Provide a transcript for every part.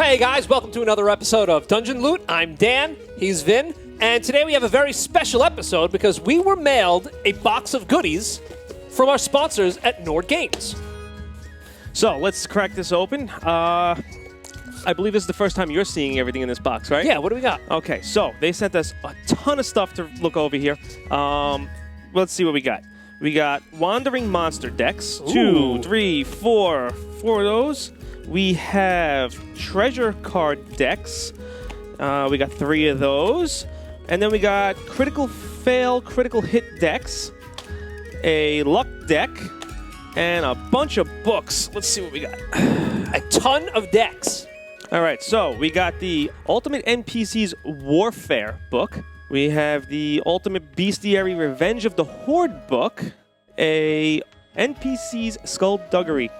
Hey guys, welcome to another episode of Dungeon Loot. I'm Dan, he's Vin, and today we have a very special episode because we were mailed a box of goodies from our sponsors at Nord Games. So let's crack this open. I believe this is the first time you're seeing everything in this box, right? Yeah, what do we got? Okay, so they sent us a ton of stuff to look over here. Let's see what we got. We got Wandering Monster decks. Ooh. 2, 3, 4. 4 of those. We have Treasure Card decks. We got 3 of those. And then we got Critical Fail, Critical Hit decks. A Luck deck. And a bunch of books. Let's see what we got. A ton of decks. All right, so we got the Ultimate NPC's Warfare book. We have the Ultimate Bestiary Revenge of the Horde book. A NPC's Skullduggery.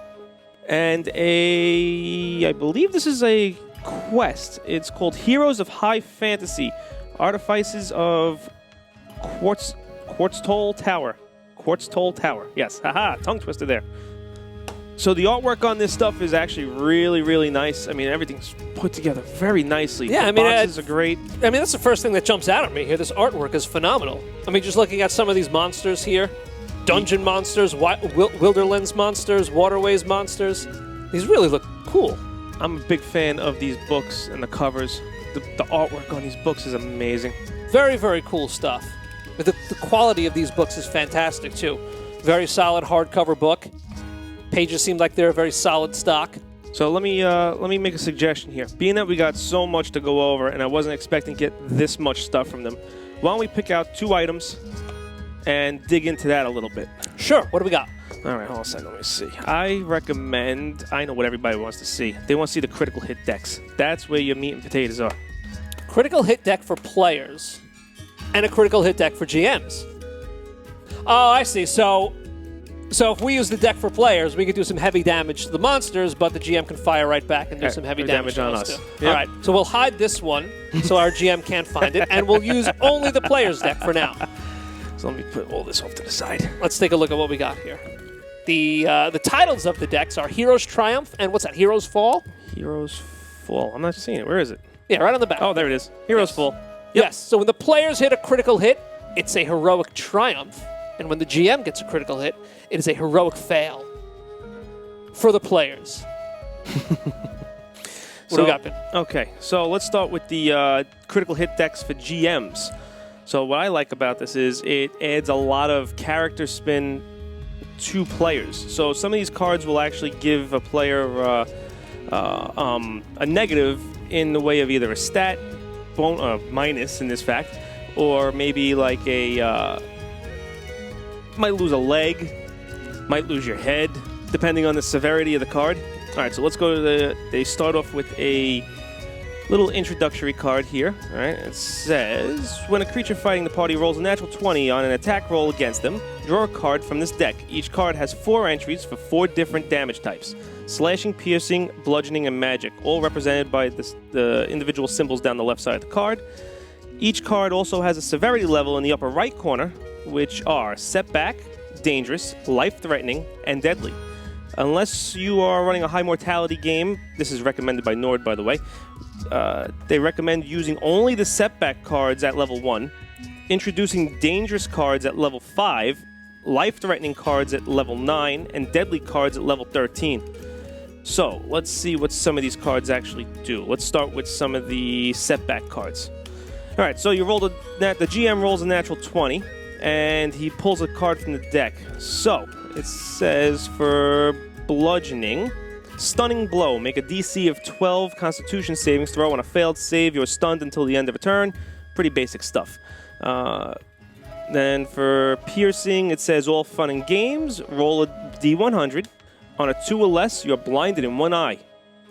And I believe this is a quest. It's called Heroes of High Fantasy. Artifices of Quartz Toll Tower. Quartz Toll Tower. Yes, haha, tongue twister there. So the artwork on this stuff is actually really, really nice. I mean, everything's put together very nicely. Yeah, the boxes are great. I mean, that's the first thing that jumps out at me here. This artwork is phenomenal. I mean, just looking at some of these monsters here. Dungeon monsters, Wilderlands monsters, Waterways monsters. These really look cool. I'm a big fan of these books and the covers. The artwork on these books is amazing. Very, very cool stuff. The quality of these books is fantastic, too. Very solid hardcover book. Pages seem like they're a very solid stock. So let me make a suggestion here. Being that we got so much to go over and I wasn't expecting to get this much stuff from them, why don't we pick out 2 items and dig into that a little bit? Sure. What do we got? All right, hold on a second. Let me see. I know what everybody wants to see. They want to see the critical hit decks. That's where your meat and potatoes are. Critical hit deck for players and a critical hit deck for GMs. Oh, I see. So if we use the deck for players, we could do some heavy damage to the monsters, but the GM can fire right back and do some heavy damage on us. us. Too. All right, so we'll hide this one so our GM can't find it, and we'll use only the players deck for now. So let me put all this off to the side. Let's take a look at what we got here. The titles of the decks are Heroes Triumph and what's that? Heroes Fall? Heroes Fall. I'm not seeing it. Where is it? Yeah, right on the back. Oh, there it is. Heroes Fall. Yep. Yes. So when the players hit a critical hit, it's a heroic triumph, and when the GM gets a critical hit, it is a heroic fail for the players. What do we got, Ben? Okay, so let's start with the critical hit decks for GMs. So what I like about this is it adds a lot of character spin to players. So some of these cards will actually give a player a negative in the way of either a stat, minus in this fact, or maybe like might lose a leg, might lose your head, depending on the severity of the card. All right, so let's go to they start off with a little introductory card here. All right, it says, when a creature fighting the party rolls a natural 20 on an attack roll against them, draw a card from this deck. Each card has 4 entries for 4 different damage types: slashing, piercing, bludgeoning, and magic, all represented by the individual symbols down the left side of the card. Each card also has a severity level in the upper right corner, which are setback, dangerous, life-threatening, and deadly. Unless you are running a high mortality game, this is recommended by Nord, by the way, they recommend using only the setback cards at level 1, introducing dangerous cards at level 5, life-threatening cards at level 9, and deadly cards at level 13. So, let's see what some of these cards actually do. Let's start with some of the setback cards. All right, so you rolled the GM rolls a natural 20, and he pulls a card from the deck. So, it says for bludgeoning, stunning blow. Make a DC of 12 Constitution savings throw. On a failed save, you're stunned until the end of a turn. Pretty basic stuff. Then for piercing, it says all fun and games. Roll a D100. On a 2 or less, you're blinded in one eye.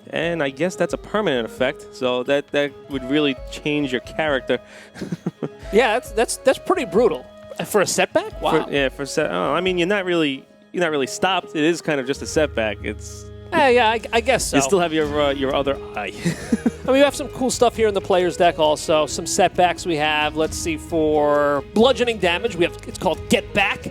And I guess that's a permanent effect, so that would really change your character. Yeah, that's pretty brutal. For a setback? Wow. I mean, you're not really stopped. It is kind of just a setback. It's yeah, I guess so. You still have your other eye. I mean, we have some cool stuff here in the player's deck also. Some setbacks we have. Let's see, for bludgeoning damage, it's called Get Back.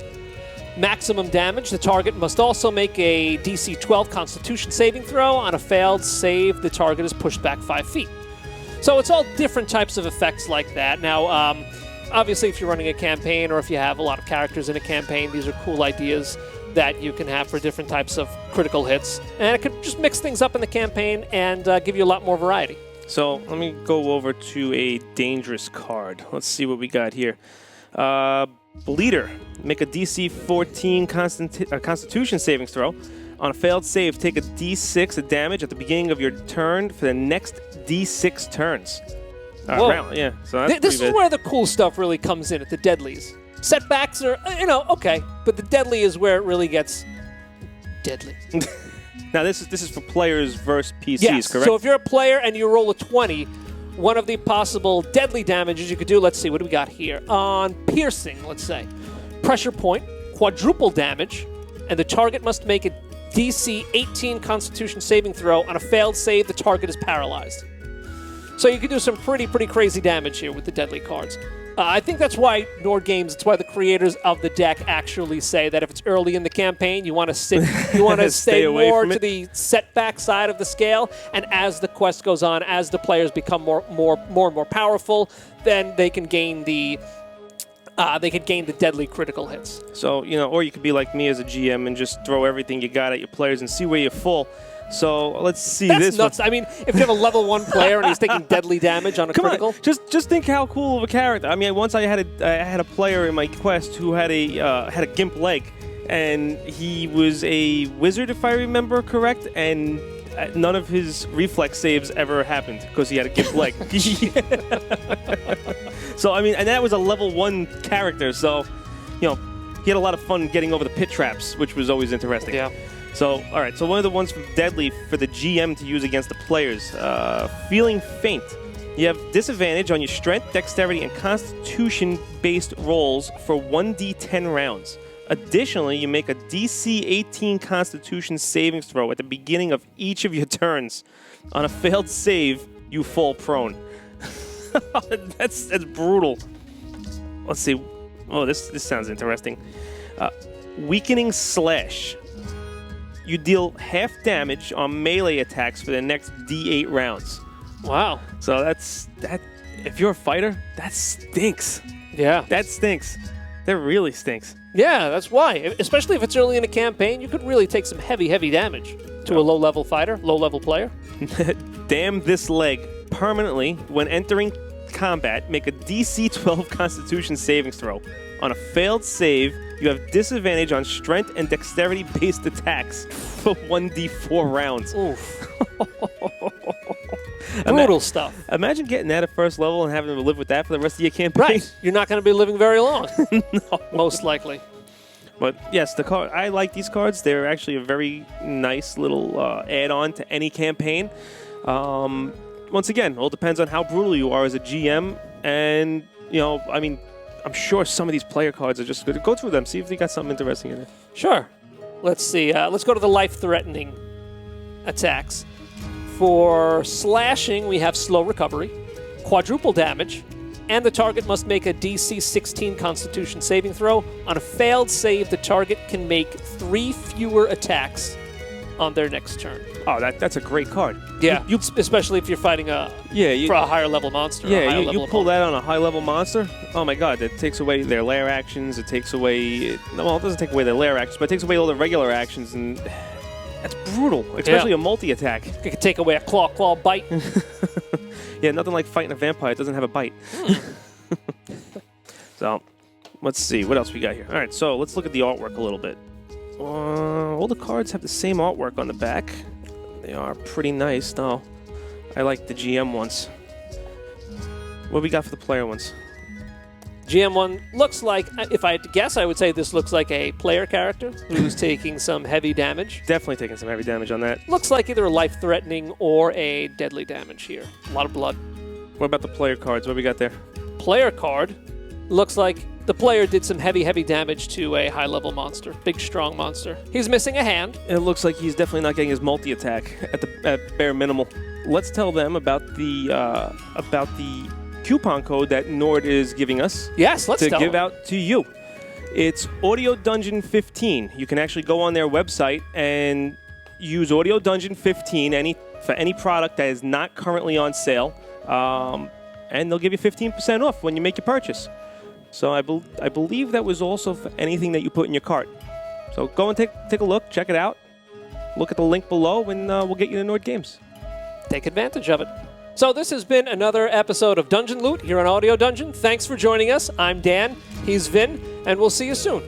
maximum damage. The target must also make a DC 12 Constitution saving throw. On a failed save, the target is pushed back 5 feet. So it's all different types of effects like that. Now, obviously, if you're running a campaign or if you have a lot of characters in a campaign, these are cool ideas that you can have for different types of critical hits. And it could just mix things up in the campaign and give you a lot more variety. So let me go over to a dangerous card. Let's see what we got here. Bleeder. Make a DC 14 Constitution savings throw. On a failed save, take a D6 of damage at the beginning of your turn for the next D6 turns. Round, yeah. So that's this is where the cool stuff really comes in at the deadlies. Setbacks are, okay, but the deadly is where it really gets deadly. Now, this is for players versus PCs, yes. correct? So if you're a player and you roll a 20, one of the possible deadly damages you could do, let's see, what do we got here? On piercing, let's say. Pressure point, quadruple damage, and the target must make a DC 18 Constitution saving throw. On a failed save, the target is paralyzed. So you can do some pretty crazy damage here with the deadly cards. I think that's why Nord Games, it's why the creators of the deck actually say that if it's early in the campaign, you want to stay more to the setback side of the scale, and as the quest goes on, as the players become more and more powerful, then they can gain the deadly critical hits. So, or you could be like me as a GM and just throw everything you got at your players and see where you fall. So let's see That's this. Nuts. I mean, if you have a level 1 player and he's taking deadly damage on a critical, just think how cool of a character. I mean, once I had a player in my quest who had a gimp leg, and he was a wizard, if I remember correct, and none of his reflex saves ever happened because he had a gimp leg. So I mean, and that was a level 1 character. So, he had a lot of fun getting over the pit traps, which was always interesting. Yeah. So, all right, so one of the ones from Deadly for the GM to use against the players. Feeling faint. You have disadvantage on your strength, dexterity, and constitution-based rolls for 1d10 rounds. Additionally, you make a DC 18 Constitution savings throw at the beginning of each of your turns. On a failed save, you fall prone. That's brutal. Let's see. Oh, this sounds interesting. Weakening Slash. You deal half damage on melee attacks for the next D8 rounds. Wow. So that. If you're a fighter, that stinks. Yeah. That stinks. That really stinks. Yeah, that's why. Especially if it's early in a campaign, you could really take some heavy damage to a low-level fighter, low-level player. Damn this leg. Permanently, when entering combat, make a DC 12 Constitution savings throw. On a failed save, you have disadvantage on strength and dexterity-based attacks for 1d4 rounds. Oof. Brutal stuff. Imagine getting that at first level and having to live with that for the rest of your campaign. Right. You're not going to be living very long. No. Most likely. But yes, the card. I like these cards. They're actually a very nice little add-on to any campaign. Once again, it all depends on how brutal you are as a GM. And, I mean, I'm sure some of these player cards are just good. Go through them, see if they got something interesting in it. Sure. Let's see. Let's go to the life-threatening attacks. For slashing, we have slow recovery, quadruple damage, and the target must make a DC 16 Constitution saving throw. On a failed save, the target can make 3 fewer attacks on their next turn. Oh, that's a great card. Yeah, especially if you're fighting for a higher level monster. Yeah, you pull that on a high level monster. Oh my God, that takes away their lair actions. It takes away. Well, it doesn't take away their lair actions, but it takes away all the regular actions, and that's brutal. Especially a multi attack. It could take away a claw bite. Yeah, nothing like fighting a vampire. It doesn't have a bite. So, let's see what else we got here. All right, so let's look at the artwork a little bit. All the cards have the same artwork on the back. They are pretty nice. No, I like the GM ones. What we got for the player ones? GM one looks like, if I had to guess, I would say this looks like a player character who's taking some heavy damage. Definitely taking some heavy damage on that. Looks like either a life-threatening or a deadly damage here. A lot of blood. What about the player cards? What we got there? Player card looks like the player did some heavy damage to a high-level monster. Big, strong monster. He's missing a hand. It looks like he's definitely not getting his multi-attack at bare minimal. Let's tell them about the coupon code that Nord is giving us. Yes, let's tell to give them. out to you. It's Audio Dungeon 15. You can actually go on their website and use Audio Dungeon 15 for any product that is not currently on sale, and they'll give you 15% off when you make your purchase. So I believe that was also for anything that you put in your cart. So go and take a look, check it out. Look at the link below, and we'll get you to Nord Games. Take advantage of it. So this has been another episode of Dungeon Loot here on Audio Dungeon. Thanks for joining us. I'm Dan. He's Vin, and we'll see you soon.